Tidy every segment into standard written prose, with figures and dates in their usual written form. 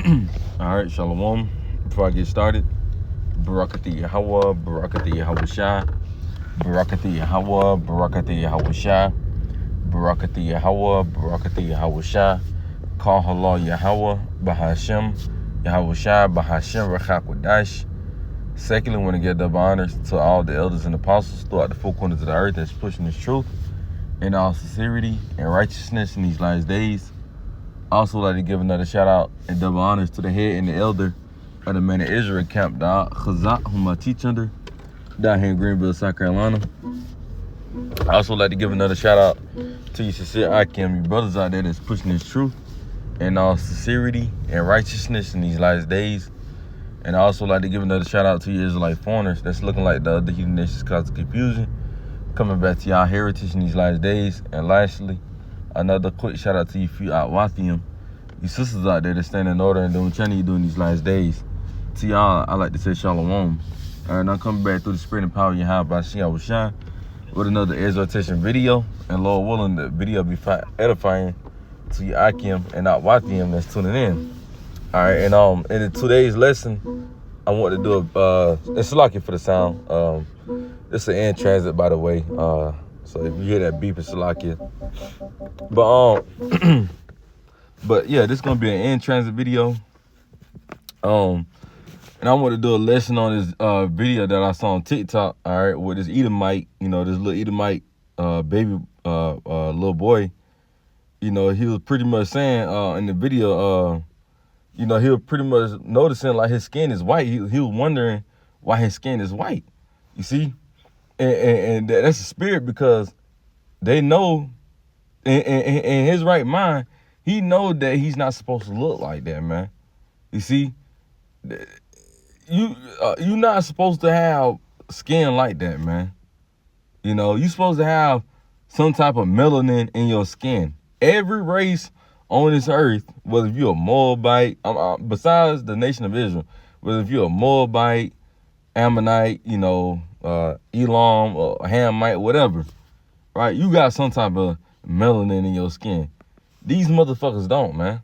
All right, Shalom. Before I get started, Barakati Yahweh, Barakati Yahweh Shai, Barakati Yahweh, Barakati Yahweh Shai, Barakati Yahweh, Barakati Yahweh Shai, Call Halal Yahweh, Bahashem, Yahweh Shai, Bahashem, Rechak Wadash. Secondly, I want to give double honors to all the elders and apostles throughout the four corners of the earth that's pushing this truth in all sincerity and righteousness in these last days. Also like to give another shout out and double honors to the head and the elder of the Man of Israel camp, Chazak, whom I teach under, down here in Greenville, South Carolina. I also like to give another shout out to you sincere Akim, you brothers out there that's pushing this truth in all sincerity and righteousness in these last days. And I also like to give another shout out to you Israelite foreigners that's looking like the other heathen nations causing confusion, coming back to y'all heritage in these last days. And lastly, another quick shout out to you few Wathium, you sisters out there that stand in order and doing what y'all need to do in these last days. To y'all, I like to say Shalom. All right, now coming back through the spirit and power of Yahweh by Shia Shine with another exhortation video. And Lord willing, the video be edifying to you Akim and not Wathium that's tuning in. All right, and in today's lesson, I want to do it's lucky for the sound. It's an in transit, by the way. So if you hear that beep, it's lucky. But yeah, this is gonna be an in transit video. And I want to do a lesson on this video that I saw on TikTok. All right, with this Edomite, this little Edomite baby little boy. He was pretty much saying in the video, he was pretty much noticing like his skin is white. He was wondering why his skin is white. You see, and that's a spirit because they know in his right mind, he know that he's not supposed to look like that, man. You see, you're not supposed to have skin like that, man. You're supposed to have some type of melanin in your skin. Every race on this earth, whether if you're a Moabite, besides the nation of Israel, whether if you're a Moabite, Ammonite, Elam, or Hamite, whatever, right? You got some type of melanin in your skin. These motherfuckers don't, man.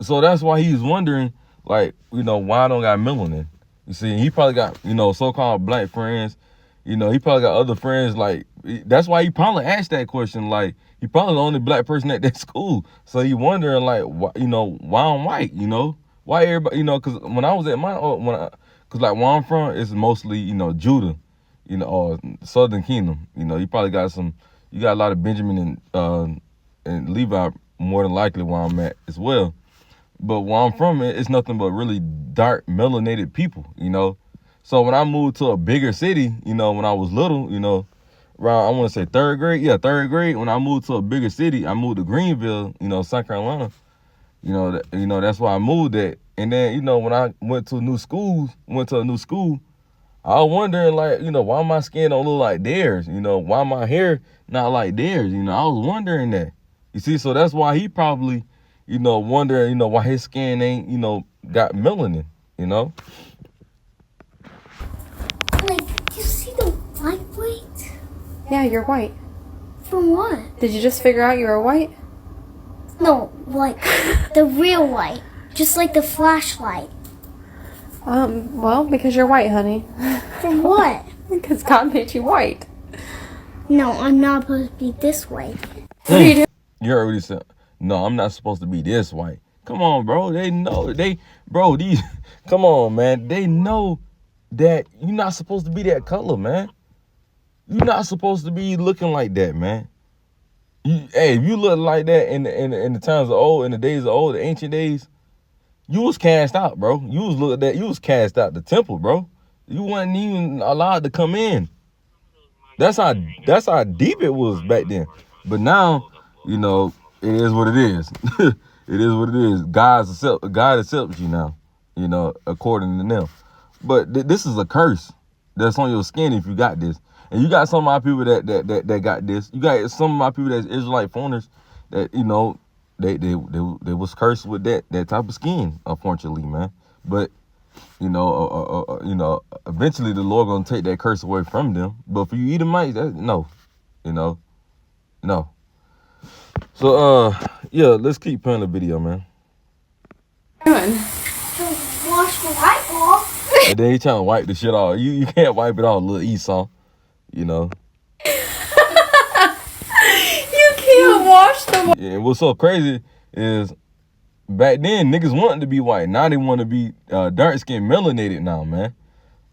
So that's why he was wondering, like, why I don't got melanin. You see, he probably got, so-called black friends. He probably got other friends, like, that's why he probably asked that question, like, he probably the only black person at that school. So he wondering, like, why I'm white, Why everybody, because when I was at because like where I'm from, it's mostly, Judah, or Southern Kingdom. You probably got you got a lot of Benjamin and Levi more than likely where I'm at as well. But where I'm from, it's nothing but really dark, melanated people, So when I moved to a bigger city, when I was little, around, I want to say third grade. Yeah, third grade. When I moved to a bigger city, I moved to Greenville, South Carolina. That's why I moved at. And then, when I went to a new school, I was wondering, like, why my skin don't look like theirs? Why my hair not like theirs? I was wondering that. You see, so that's why he probably, wondering, why his skin ain't, got melanin, Like, you see the white weight? Yeah, you're white. From what? Did you just figure out you were white? No, like the real white. Just like the flashlight. Well, because you're white, honey. From what? Because God made you white. No, I'm not supposed to be this way. What are you doing? You already said, no, I'm not supposed to be this white. Come on, bro. They know. Come on, man. They know that you're not supposed to be that color, man. You're not supposed to be looking like that, man. If you look like that in the times of old, in the days of old, the ancient days, you was cast out, bro. You was cast out the temple, bro. You wasn't even allowed to come in. That's how deep it was back then. But now, it is what it is. It is what it is. God accepts you now, according to them. But this is a curse that's on your skin if you got this. And you got some of my people that got this. You got some of my people that's Israelite foreigners that, they was cursed with that type of skin, unfortunately, man. But, eventually the Lord gonna take that curse away from them. But for you Edomites, no. So, yeah, let's keep playing the video, man. Doing? To wash the white off. And then he trying to wipe the shit off. You can't wipe it off, little Esau. You know. You can't wash the. And what's so crazy is back then niggas wanted to be white. Now they want to be dark skin melanated now, man.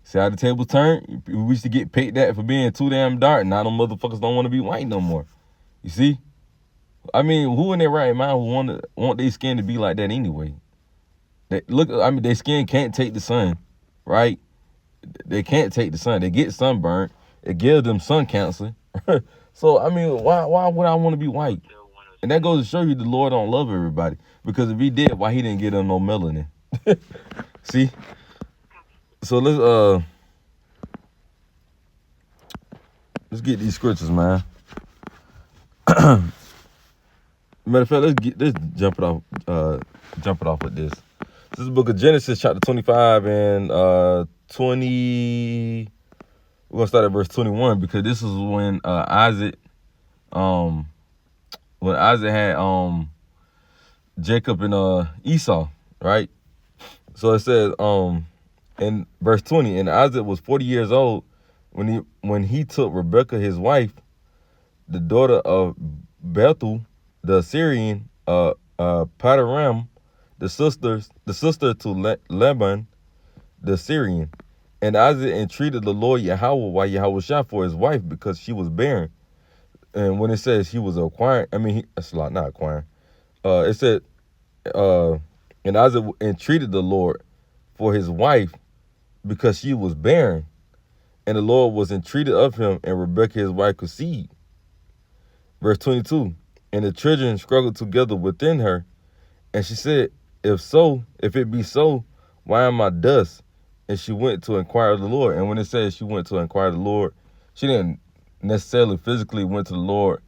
See how the tables turn? We used to get paid that for being too damn dark. Now them motherfuckers don't want to be white no more. You see? I mean, who in their right mind would want their skin to be like that anyway? Their skin can't take the sun, right? They can't take the sun. They get sunburned. It gives them sun cancer. So, I mean, why would I want to be white? And that goes to show you the Lord don't love everybody. Because if he did, why he didn't get them no melanin? See? So let's get these scriptures, man. Matter of fact, let's jump it off with this. This is the book of Genesis, chapter 25 and 20. We're gonna start at verse 21 because this is when Isaac had Jacob and Esau, right? So it says in verse 20, and Isaac was 40 years old when he took Rebekah his wife, the daughter of Bethuel the Syrian, Padaram, the sister to Laban the Syrian. And Isaac entreated the Lord Yahweh while Yahweh shot for his wife because she was barren. And when it says he was acquiring, that's not acquiring. It said, and Isaac entreated the Lord for his wife because she was barren. And the Lord was entreated of him, and Rebekah his wife conceived. Verse 22, and the children struggled together within her. And she said, if it be so, why am I thus? And she went to inquire of the Lord. And when it says she went to inquire of the Lord, she didn't necessarily physically went to the Lord.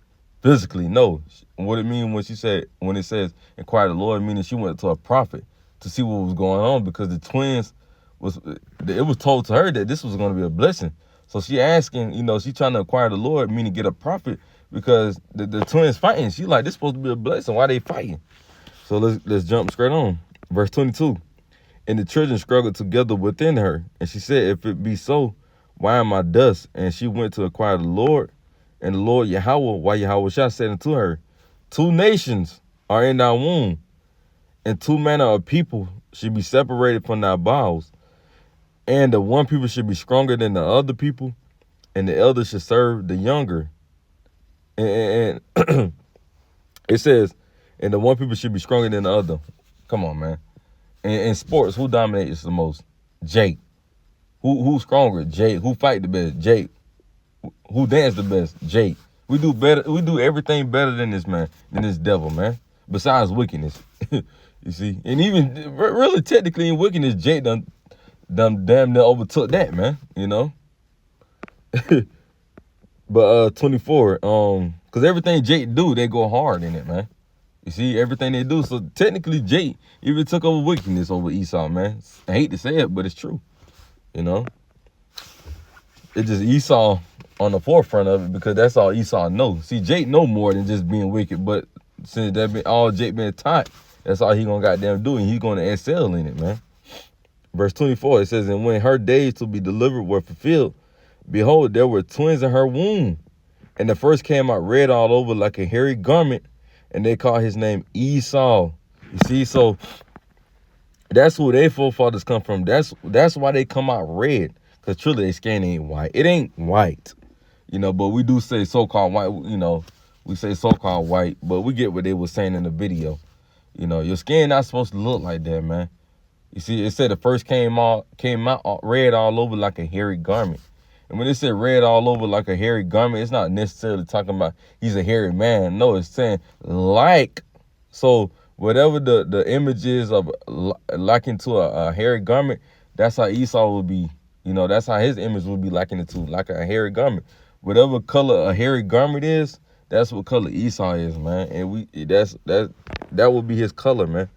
Physically, no. What it mean when it says inquire of the Lord, meaning she went to a prophet to see what was going on, because the twins it was told to her that this was going to be a blessing. So she asking, she trying to acquire the Lord, meaning get a prophet, because the twins fighting. She like, this supposed to be a blessing. Why they fighting? So let's jump straight on. Verse 22. And the children struggled together within her. And she said, if it be so, why am I thus? And she went to inquire the Lord. And the Lord Yahweh, why Yahweh shall said unto her, 2 nations are in thy womb, and 2 manner of people should be separated from thy bowels. And the one people should be stronger than the other people, and the elder should serve the younger. And it says, and the one people should be stronger than the other. Come on, man. In sports, who dominates the most? Jake. Who's stronger? Jake. Who fight the best? Jake. Who dance the best? Jake. We do better. We do everything better than this man, than this devil, man. Besides wickedness, you see. And even really, technically, in wickedness, Jake done damn near overtook that, man. But 24, because everything Jake do, they go hard in it, man. You see, everything they do. So technically, Jake even took over wickedness over Esau, man. I hate to say it, but it's true. It's just Esau on the forefront of it, because that's all Esau knows. See, Jake know more than just being wicked, but since all Jake been taught, that's all he gonna goddamn do, and he's gonna excel in it, man. Verse 24, it says, and when her days to be delivered were fulfilled, behold, there were twins in her womb. And the first came out red all over like a hairy garment, and they called his name Esau. You see, so that's who their forefathers come from. That's why they come out red, because truly their skin ain't white. It ain't white, but we do say so-called white, we say so-called white, but we get what they were saying in the video. Your skin not supposed to look like that, man. You see, it said the first came out red all over like a hairy garment. And when it said red all over like a hairy garment, it's not necessarily talking about he's a hairy man. No, it's saying like. So whatever the image is of likened to a hairy garment, that's how Esau would be. That's how his image would be likened to, like a hairy garment. Whatever color a hairy garment is, that's what color Esau is, man. And that would be his color, man.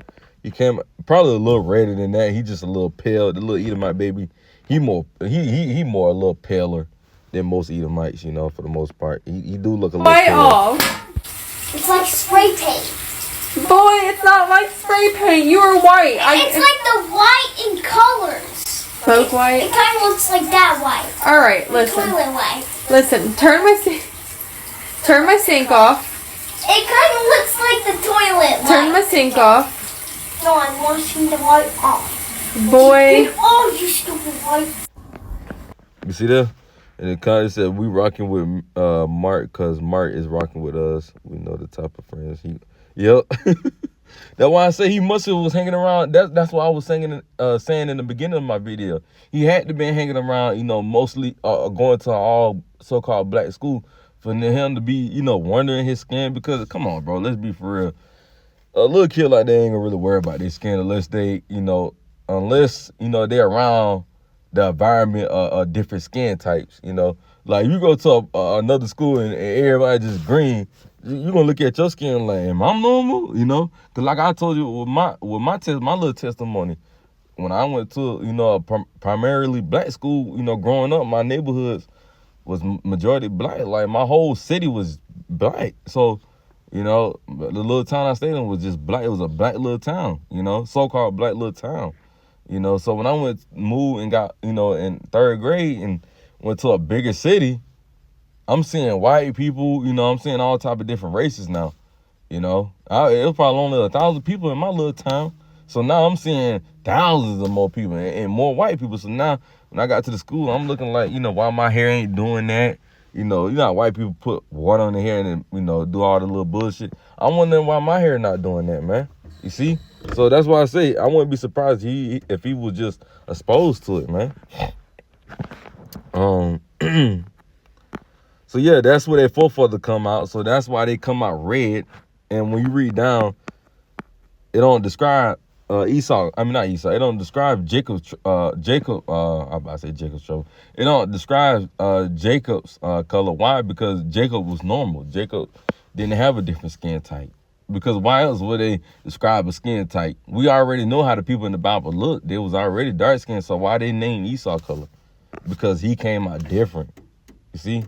He came probably a little redder than that. He just a little pale. The little Edomite baby, he more a little paler than most Edomites, for the most part. He do look a little White pale. off. It's like spray paint. Boy, it's not like spray paint. You are white. It's like the white in colors. Both white? It kind of looks like that white. Alright, listen. Toilet white. Listen, turn my sink off. It kind of looks like the toilet white. Turn my sink off. No, I'm washing the white off. Boy. Oh, you stupid white. You see that? And it kind of said we rocking with Mark because Mark is rocking with us. We know the type of friends Yep. That's why I say he must have was hanging around. That's what I was saying in the beginning of my video. He had to be hanging around, mostly going to all so-called black school for him to be, wondering his skin. Because come on, bro, let's be for real. A little kid like that ain't gonna really worry about their skin unless they, they're around the environment of different skin types. Like you go to another school and everybody just green. You're gonna look at your skin like, am I normal? Cause like I told you with my little testimony, when I went to a primarily black school, growing up, my neighborhoods was majority black. Like my whole city was black. So, the little town I stayed in was just black. It was a black little town, so-called black little town. So when I moved and got, in third grade and went to a bigger city, I'm seeing white people, I'm seeing all type of different races now, it was probably only 1,000 people in my little town. So now I'm seeing thousands of more people and more white people. So now when I got to the school, I'm looking like, why my hair ain't doing that. You know how white people put water on their hair and then, do all the little bullshit. I'm wondering why my hair not doing that, man. You see? So that's why I say I wouldn't be surprised if he was just exposed to it, man. So yeah, that's where their forefather come out. So that's why they come out red. And when you read down, it don't describe Esau. I mean not Esau. It don't describe Jacob's. I'm about to say Jacob's trouble. It don't describe Jacob's color. Why? Because Jacob was normal. Jacob didn't have a different skin type. Because why else would they describe a skin type? We already know how the people in the Bible look. They was already dark skinned. So why they name Esau color? Because he came out different. You see?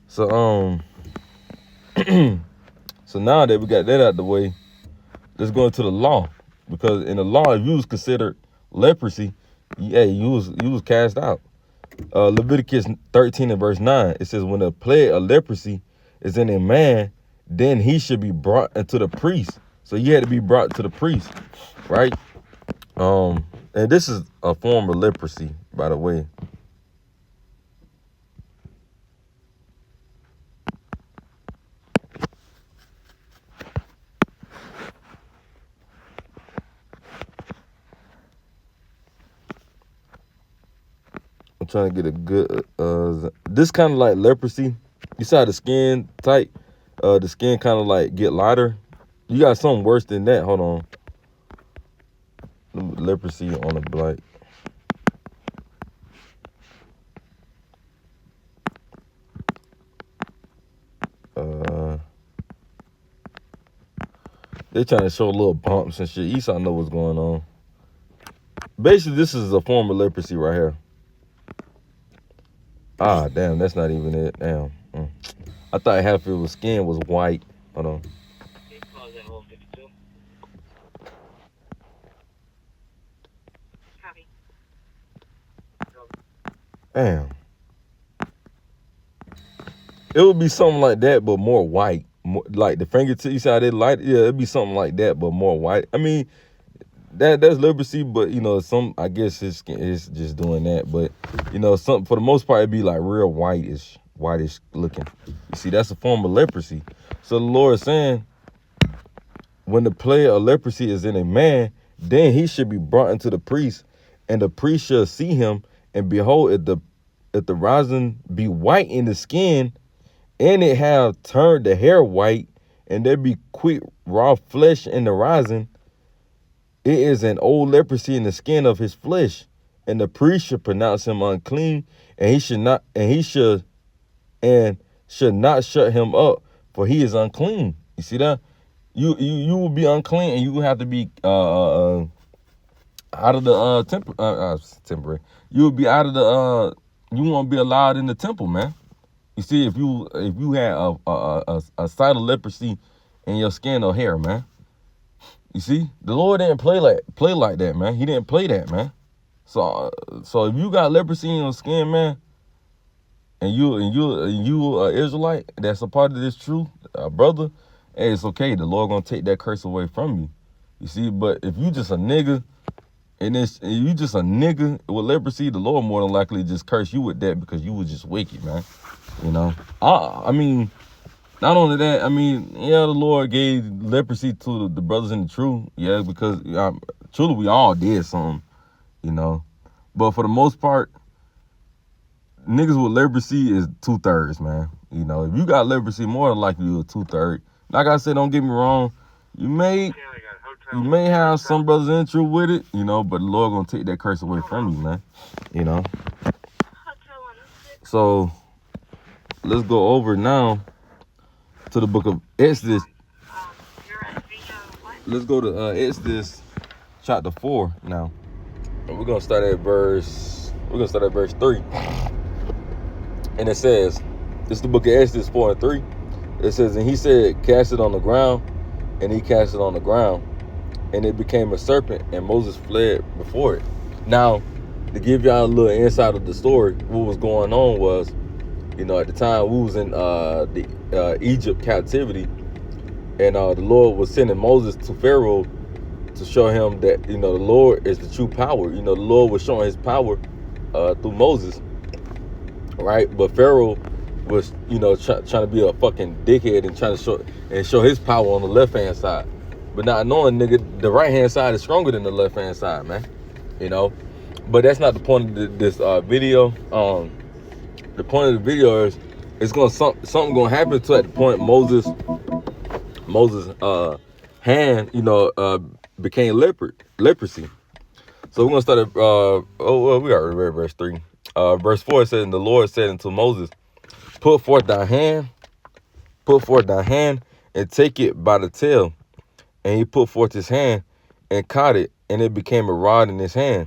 So so now that we got that out the way, let's go into the law. Because in the law, if you was considered leprosy, you was cast out. Leviticus 13 and verse 9, it says, when the plague of leprosy is in a man, then he should be brought into the priest. So you had to be brought to the priest, right? And this is a form of leprosy, by the way. I'm trying to get a good, this kind of like leprosy. You saw the skin tight, the skin kind of like get lighter. You got something worse than that. Hold on. Leprosy on a black. They trying to show little bumps and shit. Esau know what's going on. Basically, this is a form of leprosy right here. Ah, damn, that's not even it. Damn. I thought half of his skin was white. Hold on. Damn. It would be something like that, but more white. More, like the fingertips, you see how they light? Yeah, it'd be something like that, but more white. I mean, that's leprosy, but I guess his skin is just doing that. But some for the most part, it'd be like real whitish looking. You see, that's a form of leprosy. So the Lord is saying, when the plague of leprosy is in a man, then he should be brought into the priest, and the priest shall see him, and behold, if the rosin be white in the skin, and it have turned the hair white, and there be quick raw flesh in the rosin, it is an old leprosy in the skin of his flesh, and the priest should pronounce him unclean, and should not shut him up, for he is unclean. You see that? You will be unclean, and you will have to be out of the temporary. You will be out of the you won't be allowed in the temple, man. You see, if you had a site of leprosy in your skin or hair, man. You see, the Lord didn't play like that, man. He didn't play that, man. So if you got leprosy in your skin, man, and you Israelite, that's a part of this truth, brother, hey, it's okay. The Lord gonna take that curse away from you. You see, but if you just a nigga, and you just a nigga with leprosy, the Lord more than likely just curse you with that because you was just wicked, man. You know, I mean, not only that, I mean, yeah, the Lord gave leprosy to the brothers in the truth, yeah, because truly we all did something, you know. But for the most part, niggas with leprosy is 2/3, man. You know, if you got leprosy, more than likely you're 2/3. Like I said, don't get me wrong, you may have some brothers in the truth with it, you know, but the Lord gonna take that curse away from you, man. You know. So let's go over now to the book of Exodus. Let's go to Exodus chapter 4 now. And we're gonna start at verse 3. And it says, this is the book of Exodus 4 and 3. It says, and he said, cast it on the ground, and he cast it on the ground, and it became a serpent, and Moses fled before it. Now, to give y'all a little insight of the story, what was going on was, you know, at the time we was in the Egypt captivity, and the Lord was sending Moses to Pharaoh to show him that, you know, the Lord is the true power. You know, the Lord was showing his power through Moses, right? But Pharaoh was, you know, trying to be a fucking dickhead and trying to show his power on the left hand side, but not knowing, nigga, the right hand side is stronger than the left hand side, man. You know, but that's not the point of this video. The point of the video is it's gonna something gonna happen to at the point Moses hand, you know, became leprosy. So we're gonna start at we already read verse 3. Verse 4 says, and the Lord said unto Moses, put forth thy hand, and take it by the tail. And he put forth his hand and caught it, and it became a rod in his hand.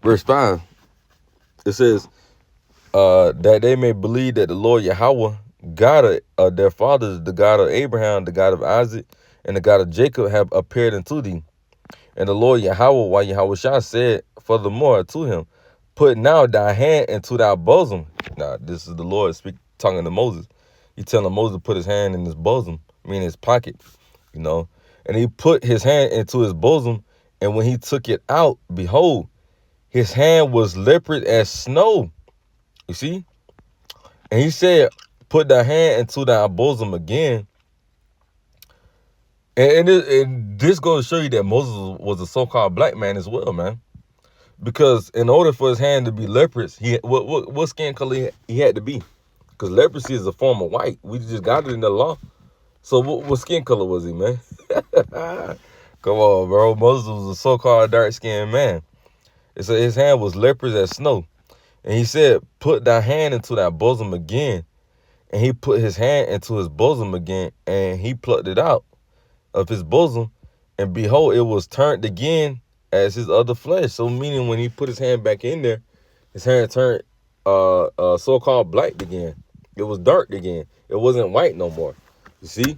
Verse 5, it says, that they may believe that the Lord Yahweh, God of their fathers, the God of Abraham, the God of Isaac, and the God of Jacob, have appeared unto thee. And the Lord Yahweh, while Yahweh Shah said furthermore to him, put now thy hand into thy bosom. Now, this is the Lord talking to Moses. He telling Moses to put his hand in his bosom, meaning his pocket, you know. And he put his hand into his bosom, and when he took it out, behold, his hand was leopard as snow. You see? And he said, put thy hand into thy bosom again. And this goes to show you that Moses was a so-called black man as well, man. Because in order for his hand to be leprous, what skin color he had to be? Because leprosy is a form of white. We just got it in the law. So what skin color was he, man? Come on, bro. Moses was a so-called dark-skinned man. It said his hand was leprous as snow. And he said, put thy hand into thy bosom again. And he put his hand into his bosom again, and he plucked it out of his bosom. And behold, it was turned again as his other flesh. So meaning when he put his hand back in there, his hand turned so-called black again. It was dark again. It wasn't white no more. You see?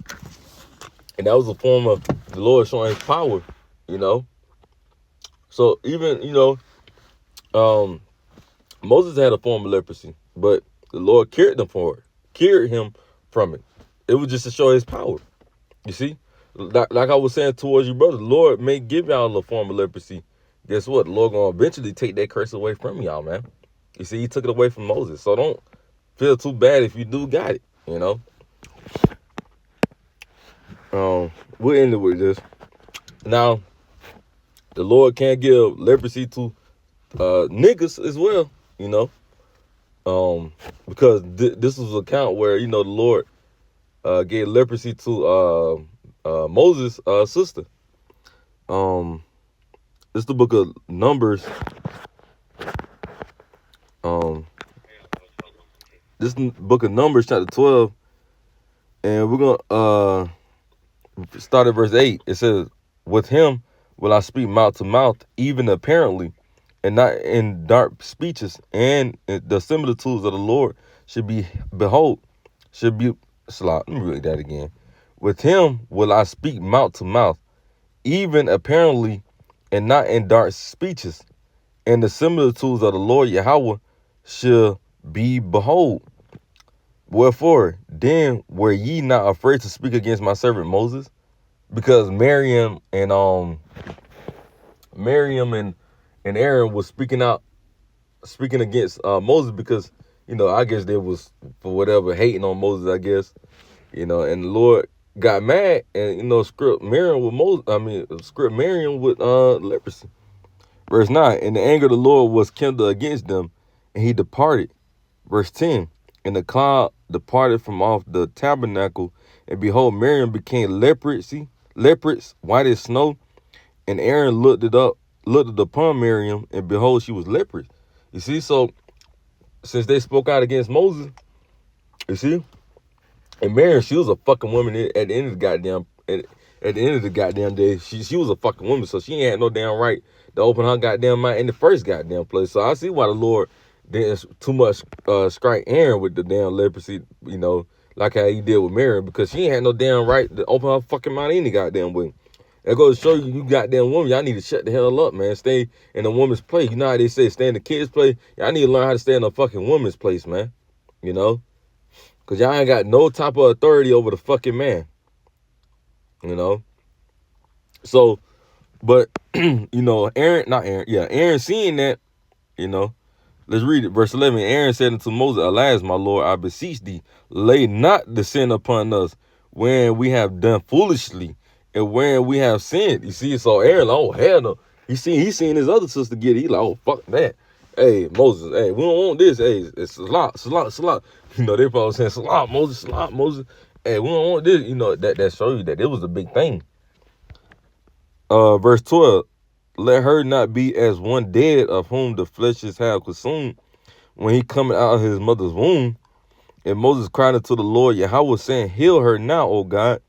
And that was a form of the Lord showing his power, you know? So even, you know, Moses had a form of leprosy, but the Lord cured him from it. It was just to show his power. You see? Like I was saying towards you, brother, the Lord may give y'all a form of leprosy. Guess what? The Lord gonna eventually take that curse away from y'all, man. You see, he took it away from Moses. So don't feel too bad if you do got it, you know? We'll end it with this. Now, the Lord can give leprosy to niggas as well, you know? Because this was an account where, you know, the Lord gave leprosy to Moses' sister. This is the book of Numbers. This is book of Numbers, chapter 12. And we're gonna start at verse 8. It says, with him will I speak mouth to mouth, even apparently, and not in dark speeches, and the similitudes of the Lord should be, let me read that again. With him will I speak mouth to mouth, even apparently, and not in dark speeches. And the similitudes of the Lord Yahweh shall be behold. Wherefore, then were ye not afraid to speak against my servant Moses? Because Miriam and Aaron was speaking against Moses because, I guess they was, for whatever, hating on Moses, I guess, and the Lord got mad and, script Miriam with leprosy. Verse 9, and the anger of the Lord was kindled against them, and he departed. Verse 10, and the cloud departed from off the tabernacle, and behold, Miriam became leprous, white as snow, and Aaron looked upon Miriam, and behold, she was leprous. You see, so since they spoke out against Moses, you see, and Miriam, she was a fucking woman at the end of the goddamn day. She was a fucking woman, so she ain't had no damn right to open her goddamn mouth in the first goddamn place. So I see why the Lord didn't too much strike Aaron with the damn leprosy, like how he did with Miriam, because she ain't had no damn right to open her fucking mouth any goddamn way. That goes to show you goddamn woman, y'all need to shut the hell up, man. Stay in a woman's place. You know how they say stay in the kid's place? Y'all need to learn how to stay in a fucking woman's place, man. Because y'all ain't got no type of authority over the fucking man. So, but, Aaron seeing that, let's read it. Verse 11, Aaron said unto Moses, alas, my Lord, I beseech thee, lay not the sin upon us, wherein we have done foolishly, and wherein we have sinned. You see, so Aaron, oh, hell no. He seen his other sister get it. He like, oh, fuck that. Hey, Moses, hey, we don't want this. Hey, it's salat. They probably saying salat, Moses. Hey, we don't want this. That shows you that it was a big thing. Verse 12, let her not be as one dead of whom the flesh is half consumed when he cometh out of his mother's womb. And Moses cried unto the Lord Yahweh, saying, heal her now, O God,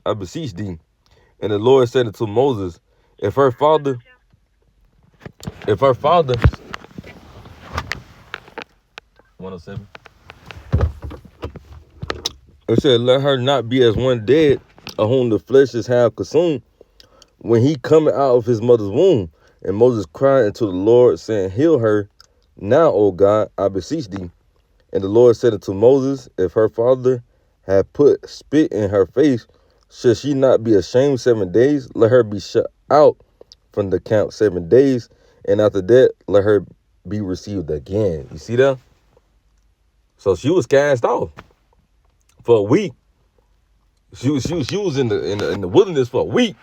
I beseech thee. And the Lord said unto Moses, if her father, 107, it said, let her not be as one dead of whom the flesh is half consumed when he cometh out of his mother's womb. And Moses cried unto the Lord, saying, heal her now, O God, I beseech thee. And the Lord said unto Moses, if her father had put spit in her face, should she not be ashamed 7 days? Let her be shut out from the camp 7 days, and after that, let her be received again. You see that? So she was cast off for a week. She was in the wilderness for a week.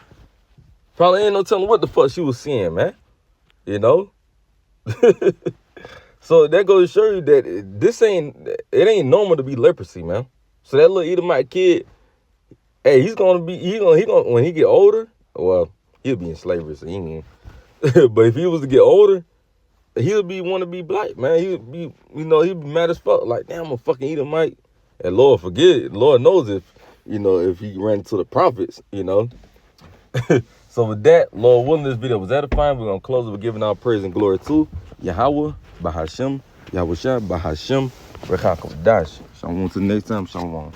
Probably ain't no telling what the fuck she was seeing, man. So that goes to show you that it ain't normal to be leprosy, man. So that little Edomite kid, hey, he gonna when he get older, well, he'll be in slavery, so he ain't. But if he was to get older, he'll want to be black, man. He'll be mad as fuck. Like, damn, I'm a fucking Edomite. And Lord Lord knows if he ran into the prophets, So with that, Lord willing, this video was edifying. We're going to close it with giving our praise and glory to Yahweh, Bahashem, Yahweh Shah, Bahashem, Rekha Kodash. Shalom to the next time. Shalom.